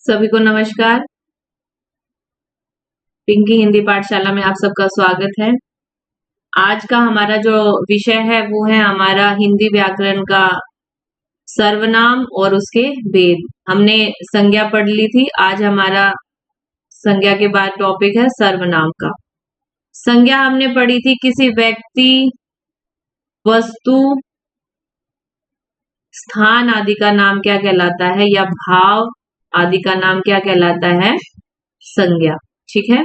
सभी को नमस्कार। पिंकी हिंदी पाठशाला में आप सबका स्वागत है। आज का हमारा जो विषय है वो है हमारा हिंदी व्याकरण का सर्वनाम और उसके भेद। हमने संज्ञा पढ़ ली थी, आज हमारा संज्ञा के बाद टॉपिक है सर्वनाम का। संज्ञा हमने पढ़ी थी किसी व्यक्ति, वस्तु, स्थान आदि का नाम क्या कहलाता है, या भाव आदि का नाम क्या कहलाता है, संज्ञा। ठीक है।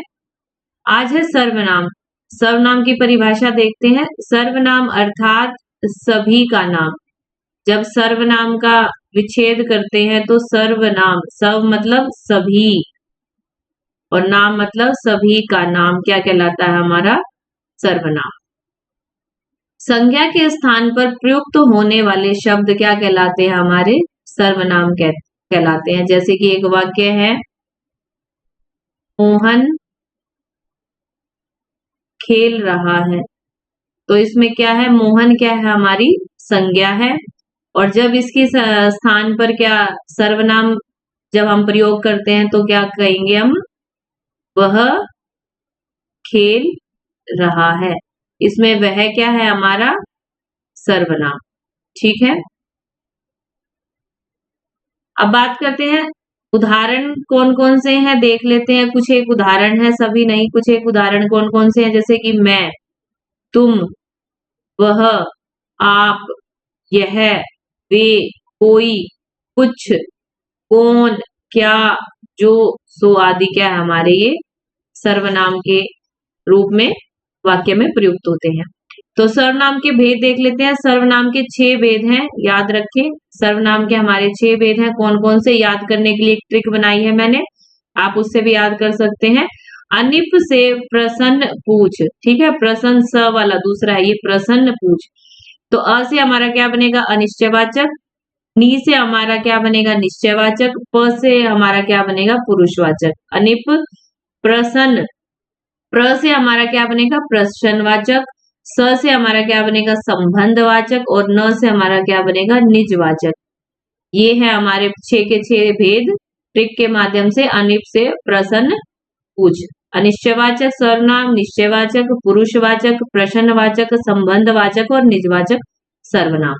आज है सर्वनाम। सर्वनाम की परिभाषा देखते हैं। सर्वनाम अर्थात सभी का नाम। जब सर्वनाम का विच्छेद करते हैं तो सर्वनाम, सब मतलब सभी और नाम मतलब सभी का नाम क्या कहलाता है, हमारा सर्वनाम। संज्ञा के स्थान पर प्रयुक्त होने वाले शब्द क्या कहलाते हैं, हमारे सर्वनाम कहलाते हैं। जैसे कि एक वाक्य है, मोहन खेल रहा है, तो इसमें क्या है, मोहन क्या है, हमारी संज्ञा है। और जब इसके स्थान पर क्या सर्वनाम जब हम प्रयोग करते हैं तो क्या कहेंगे हम, वह खेल रहा है। इसमें वह क्या है, हमारा सर्वनाम। ठीक है। अब बात करते हैं उदाहरण कौन कौन से हैं, देख लेते हैं। कुछ एक उदाहरण है, सभी नहीं। कुछ एक उदाहरण कौन कौन से हैं, जैसे कि मैं, तुम, वह, आप, यह, वे, कोई, कुछ, कौन, क्या, जो, सो आदि क्या है, हमारे ये सर्वनाम के रूप में वाक्य में प्रयुक्त होते हैं। तो सर्वनाम के भेद देख लेते हैं। सर्वनाम के 6 भेद हैं, याद रखें। सर्वनाम के हमारे 6 भेद हैं। कौन कौन से, याद करने के लिए एक ट्रिक बनाई है मैंने, आप उससे भी याद कर सकते हैं। अनिप से प्रसन्न पूछ, ठीक है, प्रसन्न स वाला दूसरा है, ये प्रसन्न पूछ। तो अ से हमारा क्या बनेगा, अनिश्चयवाचक। नी से हमारा क्या बनेगा, निश्चयवाचक। प से हमारा क्या बनेगा, पुरुषवाचक। अनिप प्रसन्न, प्र से हमारा क्या बनेगा, प्रश्नवाचक। स से हमारा क्या बनेगा, संबंधवाचक। और न से हमारा क्या बनेगा, निजवाचक। ये है हमारे 6 के 6 भेद। ट्रिक के माध्यम से अनिप से प्रसन्न पूछ, अनिश्चयवाचक सर्वनाम, निश्चयवाचक, पुरुषवाचक, प्रश्नवाचक, संबंधवाचक और निजवाचक सर्वनाम।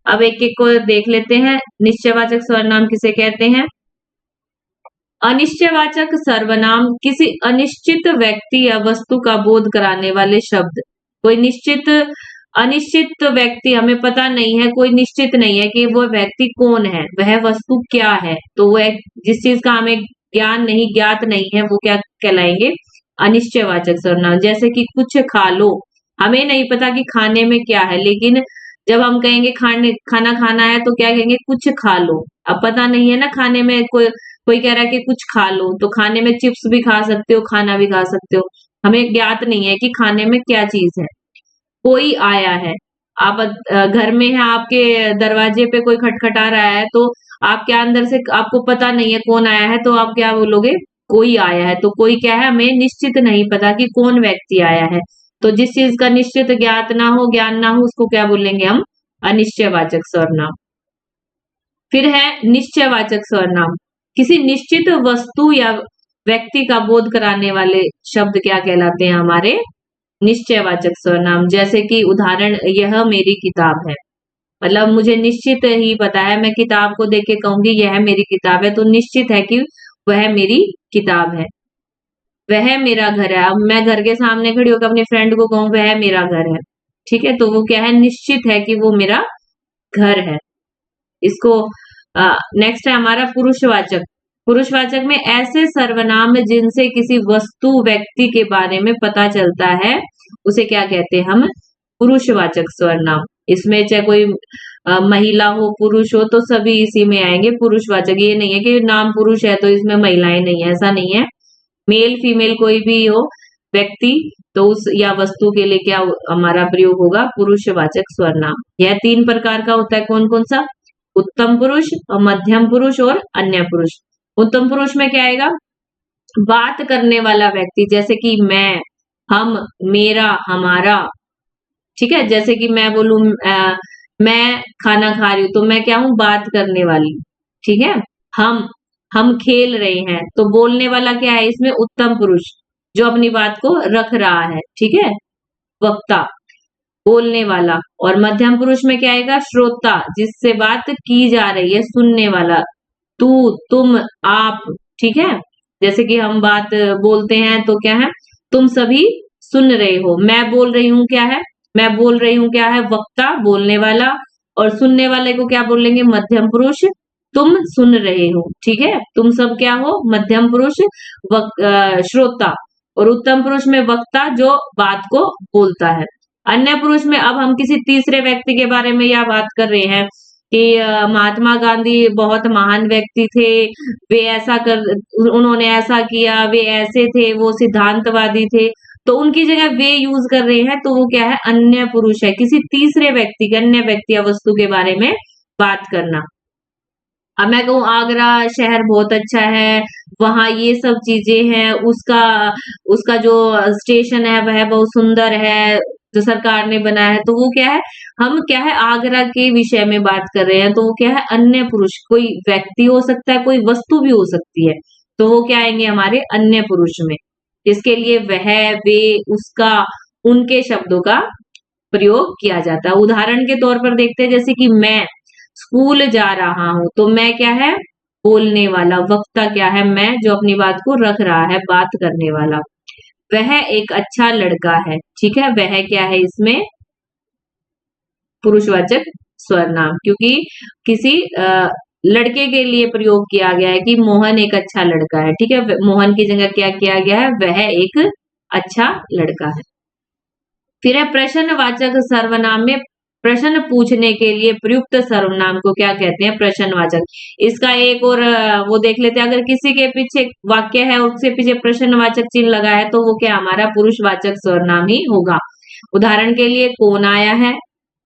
अब एक एक को देख लेते हैं। निश्चयवाचक सर्वनाम किसे कहते हैं। अनिश्चयवाचक सर्वनाम किसी अनिश्चित व्यक्ति या वस्तु का बोध कराने वाले शब्द। कोई निश्चित, अनिश्चित व्यक्ति, हमें पता नहीं है, कोई निश्चित नहीं है कि वो व्यक्ति कौन है, वह वस्तु क्या है, तो वह जिस चीज का हमें ज्ञान नहीं, ज्ञात नहीं है, वो क्या कहलाएंगे, अनिश्चयवाचक सर्वनाम। जैसे कि कुछ खा लो, हमें नहीं पता कि खाने में क्या है, लेकिन जब हम कहेंगे खाना खाना है तो क्या कहेंगे, कुछ खा लो। अब पता नहीं है ना, खाने में कोई कह रहा है कि कुछ खा लो, तो खाने में चिप्स भी खा सकते हो, खाना भी खा सकते हो, हमें ज्ञात नहीं है कि खाने में क्या चीज है। कोई आया है, आप घर में है, आपके दरवाजे पे कोई खटखटा रहा है, तो आप क्या अंदर से आपको पता नहीं है कौन आया है, तो आप क्या बोलोगे, कोई आया है। तो कोई क्या है, हमें निश्चित नहीं पता कि कौन व्यक्ति आया है। तो जिस चीज का निश्चित ज्ञात ना हो, ज्ञान ना हो, उसको क्या बोलेंगे हम, अनिश्चयवाचक सर्वनाम। फिर है निश्चयवाचक सर्वनाम, किसी निश्चित वस्तु या व्यक्ति का बोध कराने वाले शब्द क्या कहलाते हैं, हमारे निश्चयवाचक सर्वनाम। जैसे कि उदाहरण, यह मेरी किताब है, मतलब मुझे निश्चित ही पता है, मैं किताब को देख के कहूंगी यह मेरी किताब है, तो निश्चित है कि वह मेरी किताब है। वह मेरा घर है, अब मैं घर के सामने खड़ी होकर अपनी फ्रेंड को कहूं वह मेरा घर है, ठीक है, तो वो क्या है, निश्चित है कि वो मेरा घर है। इसको नेक्स्ट है हमारा पुरुषवाचक। पुरुषवाचक में ऐसे सर्वनाम जिनसे किसी वस्तु, व्यक्ति के बारे में पता चलता है, उसे क्या कहते हैं हम, पुरुषवाचक सर्वनाम। इसमें चाहे कोई महिला हो, पुरुष हो, तो सभी इसी में आएंगे पुरुषवाचक। ये नहीं है कि नाम पुरुष है तो इसमें महिलाएं नहीं है, ऐसा नहीं है। मेल फीमेल कोई भी हो व्यक्ति, तो उस या वस्तु के लिए क्या हमारा प्रयोग होगा, पुरुषवाचक सर्वनाम। यह 3 प्रकार का होता है, कौन कौन सा, उत्तम पुरुष, मध्यम पुरुष और अन्य पुरुष। उत्तम पुरुष में क्या आएगा, बात करने वाला व्यक्ति, जैसे कि मैं, हम, मेरा, हमारा, ठीक है। जैसे कि मैं बोलूं मैं खाना खा रही हूं, तो मैं क्या हूं, बात करने वाली, ठीक है। हम, हम खेल रहे हैं, तो बोलने वाला क्या है इसमें? उत्तम पुरुष, जो अपनी बात को रख रहा है, ठीक है, वक्ता, बोलने वाला। और मध्यम पुरुष में क्या आएगा? श्रोता, जिससे बात की जा रही है, सुनने वाला, तू, तुम, आप, ठीक है। जैसे कि हम बात बोलते हैं तो क्या है? तुम सभी सुन रहे हो। मैं बोल रही हूँ क्या है? मैं बोल रही हूँ क्या है? वक्ता, बोलने वाला। और सुनने वाले को क्या बोलेंगे? मध्यम पुरुष। तुम सुन रहे हो, ठीक है, तुम सब क्या हो? मध्यम पुरुष, श्रोता। और उत्तम पुरुष में वक्ता, जो बात को बोलता है। अन्य पुरुष में अब हम किसी तीसरे व्यक्ति के बारे में यह बात कर रहे हैं कि महात्मा गांधी बहुत महान व्यक्ति थे, वे ऐसा कर उन्होंने ऐसा किया, वे ऐसे थे, वो सिद्धांतवादी थे, तो उनकी जगह वे यूज कर रहे हैं, तो वो क्या है? अन्य पुरुष है, किसी तीसरे व्यक्ति के, अन्य व्यक्ति या वस्तु के बारे में बात करना। अब मैं कहूँ आगरा शहर बहुत अच्छा है, वहां ये सब चीजें हैं, उसका उसका जो स्टेशन है वह बहुत सुंदर है, जो सरकार ने बनाया है, तो वो क्या है? हम क्या है? आगरा के विषय में बात कर रहे हैं, तो वो क्या है? अन्य पुरुष, कोई व्यक्ति हो सकता है, कोई वस्तु भी हो सकती है, तो वो क्या आएंगे हमारे? अन्य पुरुष में। इसके लिए वह, वे, उसका, उनके शब्दों का प्रयोग किया जाता है। उदाहरण के तौर पर देखते हैं, जैसे कि मैं स्कूल जा रहा हूं, तो मैं क्या है? बोलने वाला। वक्ता क्या है? मैं, जो अपनी बात को रख रहा है, बात करने वाला। वह एक अच्छा लड़का है, ठीक है, वह क्या है इसमें? पुरुषवाचक सर्वनाम, क्योंकि किसी लड़के के लिए प्रयोग किया गया है कि मोहन एक अच्छा लड़का है, ठीक है, मोहन की जगह क्या किया गया है? वह एक अच्छा लड़का है। फिर है प्रश्नवाचक सर्वनाम में प्रश्न पूछने के लिए प्रयुक्त सर्वनाम को क्या कहते हैं? प्रश्नवाचक। इसका एक और वो देख लेते हैं, अगर किसी के पीछे वाक्य है और उसके पीछे प्रश्नवाचक चिन्ह लगा है, तो वो क्या हमारा? पुरुषवाचक सर्वनाम ही होगा। उदाहरण के लिए, कौन आया है?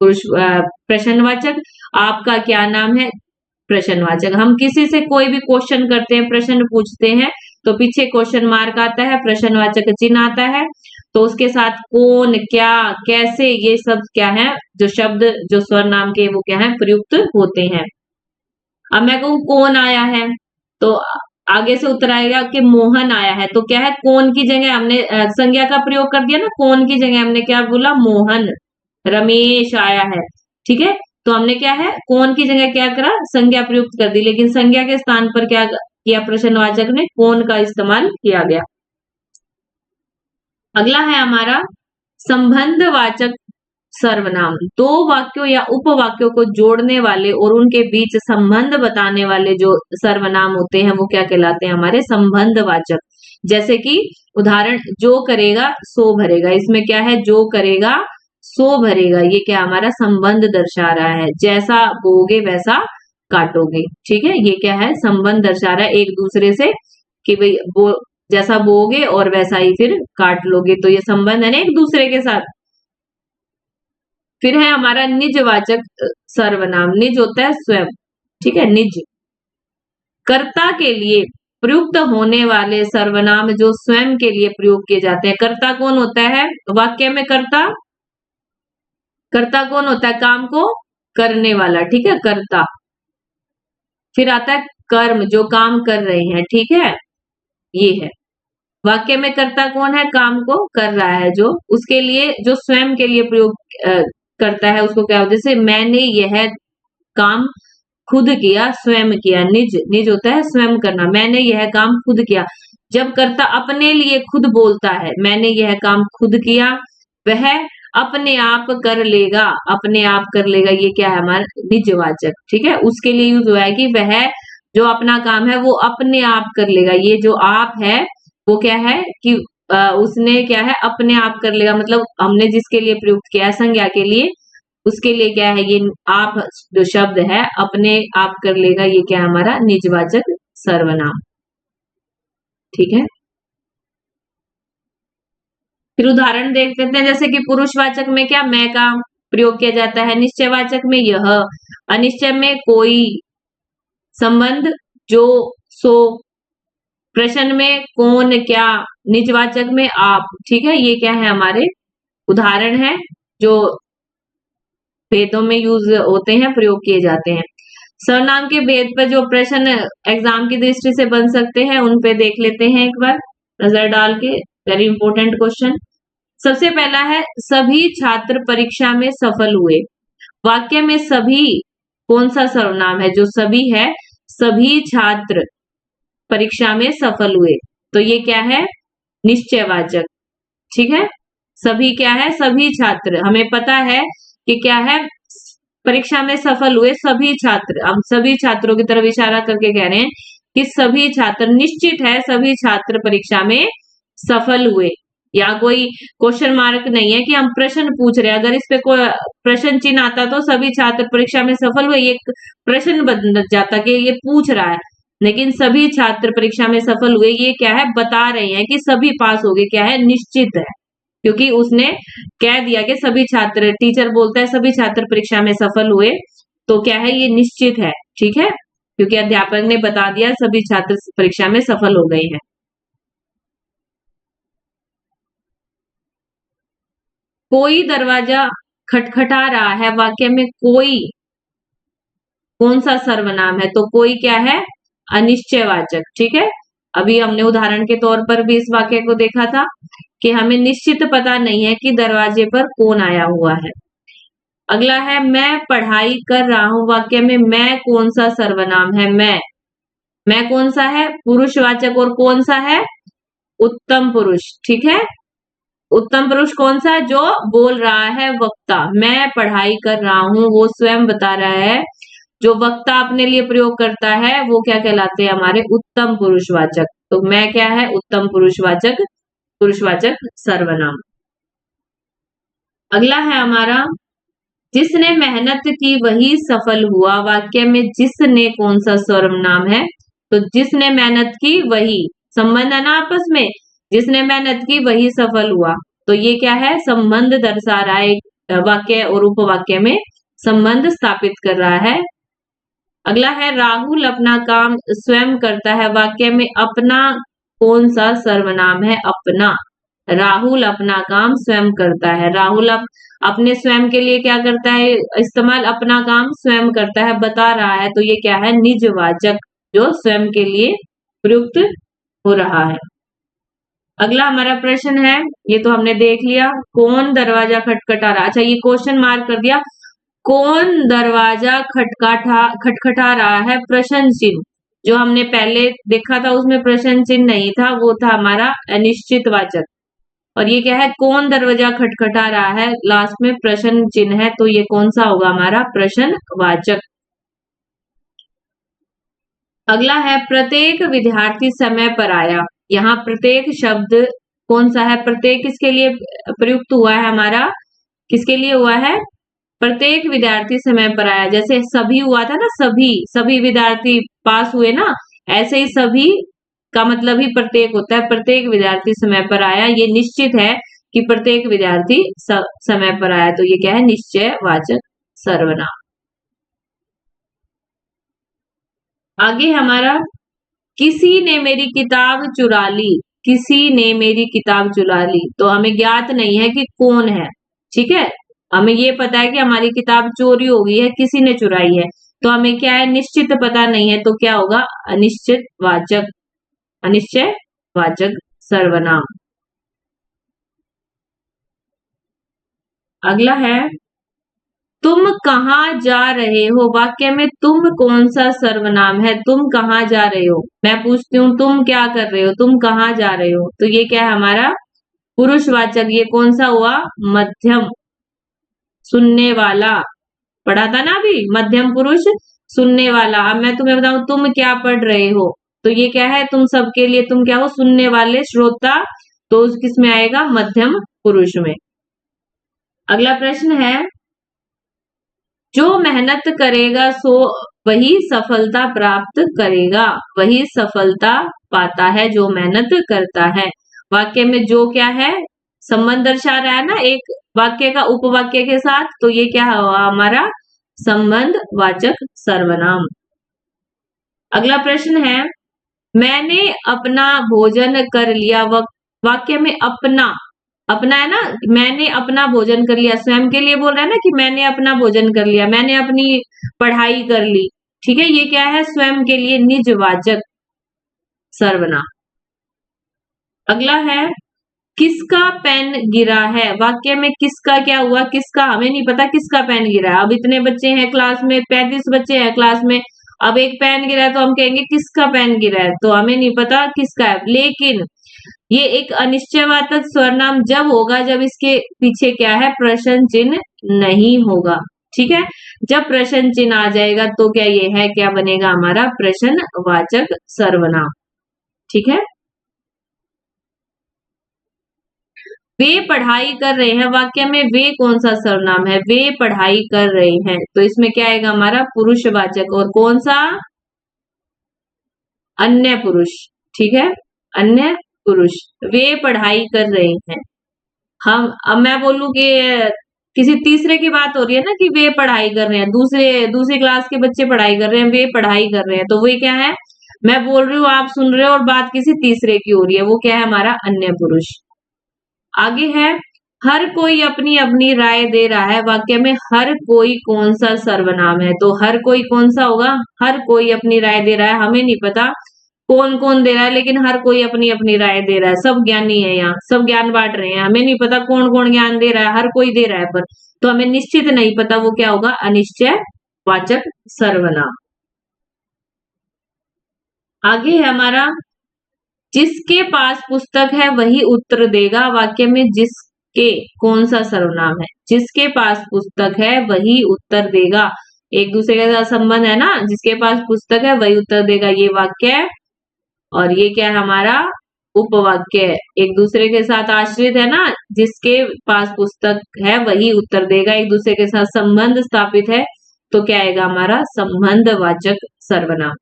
पुरुष, प्रश्नवाचक। आपका क्या नाम है? प्रश्नवाचक। हम किसी से कोई भी क्वेश्चन करते हैं, प्रश्न पूछते हैं, तो पीछे क्वेश्चन मार्क आता है, प्रश्नवाचक चिन्ह आता है, तो उसके साथ कौन, क्या, कैसे, ये सब क्या है? जो शब्द, जो सर्वनाम के, वो क्या है? प्रयुक्त होते हैं। अब मैं कहूँ कौन आया है, तो आगे से उत्तर आएगा कि मोहन आया है, तो क्या है? कौन की जगह हमने संज्ञा का प्रयोग कर दिया ना, कौन की जगह हमने क्या बोला? मोहन। रमेश आया है, ठीक है, तो हमने क्या है? कौन की जगह क्या करा? संज्ञा प्रयुक्त कर दी, लेकिन संज्ञा के स्थान पर क्या किया? प्रश्नवाचक ने कौन का इस्तेमाल किया गया। अगला है हमारा संबंधवाचक सर्वनाम। दो वाक्यों या उपवाक्यों को जोड़ने वाले और उनके बीच संबंध बताने वाले जो सर्वनाम होते हैं, वो क्या कहलाते हैं? हमारे संबंधवाचक। जैसे कि उदाहरण, जो करेगा सो भरेगा, इसमें क्या है? जो करेगा सो भरेगा, ये क्या हमारा? संबंध दर्शा रहा है। जैसा बोगे वैसा काटोगे, ठीक है, ये क्या है? संबंध दर्शा रहा है एक दूसरे से, कि भाई वो जैसा बोगे और वैसा ही फिर काट लोगे, तो ये संबंध है ना एक दूसरे के साथ। फिर है हमारा निजवाचक सर्वनाम। निज होता है स्वयं, ठीक है, निज। कर्ता के लिए प्रयुक्त होने वाले सर्वनाम जो स्वयं के लिए प्रयोग किए जाते हैं। कर्ता कौन होता है वाक्य में? कर्ता, कर्ता कौन होता है? काम को करने वाला, ठीक है, कर्ता। फिर आता है कर्म, जो काम कर रहे हैं, ठीक है, ये है। वाक्य में कर्ता कौन है? काम को कर रहा है, जो उसके लिए, जो स्वयं के लिए प्रयोग करता है, उसको क्या होता है? जैसे मैंने यह काम खुद किया, स्वयं किया। निज, निज होता है स्वयं करना। मैंने यह काम खुद किया। जब कर्ता अपने लिए खुद बोलता है, मैंने यह काम खुद किया, वह अपने आप कर लेगा, अपने आप कर लेगा, ये क्या है? हमारा निजवाचक, ठीक है, उसके लिए यूज हुआ है कि वह जो अपना काम है वो अपने आप कर लेगा। ये जो आप है वो क्या है कि उसने क्या है? अपने आप कर लेगा, मतलब हमने जिसके लिए प्रयुक्त किया है संज्ञा के लिए, उसके लिए क्या है? ये आप जो शब्द है अपने आप कर लेगा, ये क्या है? हमारा निजवाचक सर्वनाम, ठीक है। फिर उदाहरण देख लेते हैं, जैसे कि पुरुषवाचक में क्या? मैं का प्रयोग किया जाता है, निश्चयवाचक में यह, अनिश्चय में कोई, संबंध जो सो, प्रश्न में कौन क्या, निजवाचक में आप, ठीक है, ये क्या है? हमारे उदाहरण है जो वेदों में यूज होते हैं, प्रयोग किए जाते हैं। सर्वनाम के भेद पर जो प्रश्न एग्जाम की दृष्टि से बन सकते हैं उन पे देख लेते हैं एक बार नजर डाल के। Very important question. सबसे पहला है सभी छात्र परीक्षा में सफल हुए। वाक्य में सभी कौन सा सर्वनाम है? जो सभी है, सभी छात्र परीक्षा में सफल हुए, तो ये क्या है? निश्चयवाचक। ठीक है, सभी क्या है? सभी छात्र। हमें पता है कि क्या है? परीक्षा में सफल हुए सभी छात्र। हम सभी छात्रों की तरफ इशारा करके कह रहे हैं कि सभी छात्र, निश्चित है सभी छात्र परीक्षा में सफल हुए। या कोई क्वेश्चन मार्क नहीं है कि हम प्रश्न पूछ रहे हैं। अगर इस पे कोई प्रश्न चिन्ह आता तो सभी छात्र परीक्षा में सफल हुए, ये प्रश्न बन जाता कि ये पूछ रहा है। लेकिन सभी छात्र परीक्षा में सफल हुए, ये क्या है? बता रहे हैं कि सभी पास हो गए। क्या है? निश्चित है, क्योंकि उसने कह दिया कि सभी छात्र, टीचर बोलता है सभी छात्र परीक्षा में सफल हुए, तो क्या है? ये निश्चित है। ठीक है, क्योंकि अध्यापक ने बता दिया सभी छात्र परीक्षा में सफल हो गए हैं। कोई दरवाजा खटखटा रहा है। वाक्य में कोई कौन सा सर्वनाम है? तो कोई क्या है? अनिश्चयवाचक। ठीक है, अभी हमने उदाहरण के तौर पर भी इस वाक्य को देखा था कि हमें निश्चित पता नहीं है कि दरवाजे पर कौन आया हुआ है। अगला है मैं पढ़ाई कर रहा हूं। वाक्य में मैं कौन सा सर्वनाम है? मैं कौन सा है? पुरुषवाचक। और कौन सा है? उत्तम पुरुष। ठीक है, उत्तम पुरुष कौन सा? जो बोल रहा है, वक्ता। मैं पढ़ाई कर रहा हूं, वो स्वयं बता रहा है। जो वक्ता अपने लिए प्रयोग करता है वो क्या कहलाते हैं? हमारे उत्तम पुरुषवाचक। तो मैं क्या है? उत्तम पुरुषवाचक, पुरुषवाचक सर्वनाम। अगला है हमारा जिसने मेहनत की वही सफल हुआ। वाक्य में जिसने कौन सा सर्वनाम है? तो जिसने मेहनत की वही, संबंध है ना आपस में, जिसने मेहनत की वही सफल हुआ, तो ये क्या है? संबंध दर्शा रहा है। वाक्य और उपवाक्य में संबंध स्थापित कर रहा है। अगला है राहुल अपना काम स्वयं करता है। वाक्य में अपना कौन सा सर्वनाम है? अपना। राहुल अपना काम स्वयं करता है। राहुल अपने स्वयं के लिए क्या करता है? इस्तेमाल अपना काम स्वयं करता है, बता रहा है, तो ये क्या है? निजवाचक, जो स्वयं के लिए प्रयुक्त हो रहा है। अगला हमारा प्रश्न है, ये तो हमने देख लिया, कौन दरवाजा खटखटा रहा। अच्छा, ये क्वेश्चन मार्क कर दिया। कौन दरवाजा खटखटा रहा है? प्रश्न चिन्ह। जो हमने पहले देखा था उसमें प्रश्न चिन्ह नहीं था, वो था हमारा अनिश्चितवाचक। और ये क्या है? कौन दरवाजा खटखटा रहा है, लास्ट में प्रश्न चिन्ह है, तो ये कौन सा होगा? हमारा प्रश्नवाचक। अगला है प्रत्येक विद्यार्थी समय पर आया। यहाँ प्रत्येक शब्द कौन सा है? प्रत्येक किसके लिए प्रयुक्त हुआ है? हमारा किसके लिए हुआ है? प्रत्येक विद्यार्थी समय पर आया। जैसे सभी हुआ था ना, सभी सभी विद्यार्थी पास हुए ना, ऐसे ही सभी का मतलब ही प्रत्येक होता है। प्रत्येक विद्यार्थी समय पर आया, ये निश्चित है कि प्रत्येक विद्यार्थी समय पर आया, तो ये क्या है? निश्चयवाचक सर्वनाम। आगे हमारा किसी ने मेरी किताब चुरा ली। किसी ने मेरी किताब चुरा ली, तो हमें ज्ञात नहीं है कि कौन है। ठीक है, हमें ये पता है कि हमारी किताब चोरी हो गई है, किसी ने चुराई है, तो हमें क्या है? निश्चित पता नहीं है, तो क्या होगा? अनिश्चितवाचक, अनिश्चयवाचक सर्वनाम। अगला है तुम कहाँ जा रहे हो। वाक्य में तुम कौन सा सर्वनाम है? तुम कहाँ जा रहे हो। मैं पूछती हूँ तुम क्या कर रहे हो, तुम कहाँ जा रहे हो, तो ये क्या है? हमारा पुरुषवाचक। ये कौन सा हुआ? मध्यम, सुनने वाला। पढ़ा था ना अभी, मध्यम पुरुष सुनने वाला। अब मैं तुम्हें बताऊं तुम क्या पढ़ रहे हो, तो ये क्या है? तुम सबके लिए तुम क्या हो? सुनने वाले, श्रोता, तो किस में आएगा? मध्यम पुरुष में। अगला प्रश्न है जो मेहनत करेगा सो वही सफलता प्राप्त करेगा। वही सफलता पाता है जो मेहनत करता है। वाक्य में जो क्या है? संबंध दर्शा रहा है ना एक वाक्य का उपवाक्य के साथ, तो ये क्या हुआ? हमारा संबंध वाचक सर्वनाम। अगला प्रश्न है मैंने अपना भोजन कर लिया। वाक्य में अपना, अपना है ना, मैंने अपना भोजन कर लिया, स्वयं के लिए बोल रहा है ना कि मैंने अपना भोजन कर लिया, मैंने अपनी पढ़ाई कर ली। ठीक है, ये क्या है, स्वयं के लिए निजवाचक सर्वनाम। अगला है किसका पेन गिरा है। वाक्य में किसका क्या हुआ, किसका, हमें नहीं पता किसका पेन गिरा है। अब इतने बच्चे हैं क्लास में, 35 बच्चे हैं क्लास में, अब एक पेन गिरा है तो हम कहेंगे किसका पेन गिरा है, तो हमें नहीं पता किसका है। लेकिन ये एक अनिश्चयवाचक सर्वनाम जब होगा जब इसके पीछे क्या है, प्रश्न चिन्ह नहीं होगा। ठीक है, जब प्रश्न चिन्ह आ जाएगा तो क्या ये है, क्या बनेगा हमारा प्रश्नवाचक सर्वनाम। ठीक है, वे पढ़ाई कर रहे हैं, वाक्य में वे कौन सा सर्वनाम है, वे पढ़ाई कर रहे हैं, तो इसमें क्या आएगा हमारा पुरुषवाचक, और कौन सा, अन्य पुरुष। ठीक है, अन्य पुरुष, वे पढ़ाई कर रहे हैं। हम, अब मैं बोलूं कि किसी तीसरे की बात हो रही है ना कि वे पढ़ाई कर रहे हैं, दूसरी क्लास के बच्चे पढ़ाई कर रहे हैं, वे पढ़ाई कर रहे हैं, तो वे क्या है, मैं बोल रही हूँ आप सुन रहे हो और बात किसी तीसरे की हो रही है, वो क्या है हमारा अन्य पुरुष। आगे है हर कोई अपनी अपनी राय दे रहा है, वाक्य में हर कोई कौन सा सर्वनाम है, तो हर कोई कौन सा होगा, हर कोई अपनी राय दे रहा है, हमें नहीं पता कौन कौन दे रहा है, लेकिन हर कोई अपनी अपनी राय दे रहा है, सब ज्ञानी है यहाँ, सब ज्ञान बांट रहे हैं, हमें नहीं पता कौन कौन ज्ञान दे रहा है, हर कोई दे रहा है, पर तो हमें निश्चित नहीं पता वो क्या होगा, अनिश्चय वाचक सर्वनाम। आगे है हमारा जिसके पास पुस्तक है वही उत्तर देगा, वाक्य में जिसके कौन सा सर्वनाम है, जिसके पास पुस्तक है वही उत्तर देगा, एक दूसरे के साथ संबंध है ना, जिसके पास पुस्तक है वही उत्तर देगा, ये वाक्य है। और ये क्या है हमारा उपवाक्य है, एक दूसरे के साथ आश्रित है ना, जिसके पास पुस्तक है वही उत्तर देगा, एक दूसरे के साथ संबंध स्थापित है, तो क्या आएगा हमारा संबंधवाचक सर्वनाम।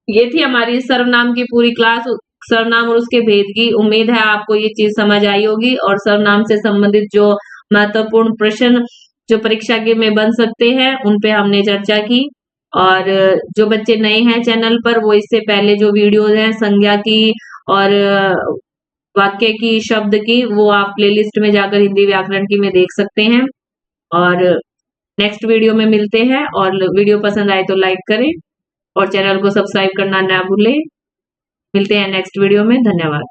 ये थी हमारी सर्वनाम की पूरी क्लास, सर्वनाम और उसके भेद की। उम्मीद है आपको ये चीज समझ आई होगी, और सर्वनाम से संबंधित जो महत्वपूर्ण प्रश्न जो परीक्षा के में बन सकते हैं उन पे हमने चर्चा की। और जो बच्चे नए हैं चैनल पर, वो इससे पहले जो वीडियोज हैं संज्ञा की और वाक्य की, शब्द की, वो आप प्लेलिस्ट में जाकर हिंदी व्याकरण की में देख सकते हैं। और नेक्स्ट वीडियो में मिलते हैं, और वीडियो पसंद आए तो लाइक करें और चैनल को सब्सक्राइब करना ना भूलें। मिलते हैं नेक्स्ट वीडियो में, धन्यवाद।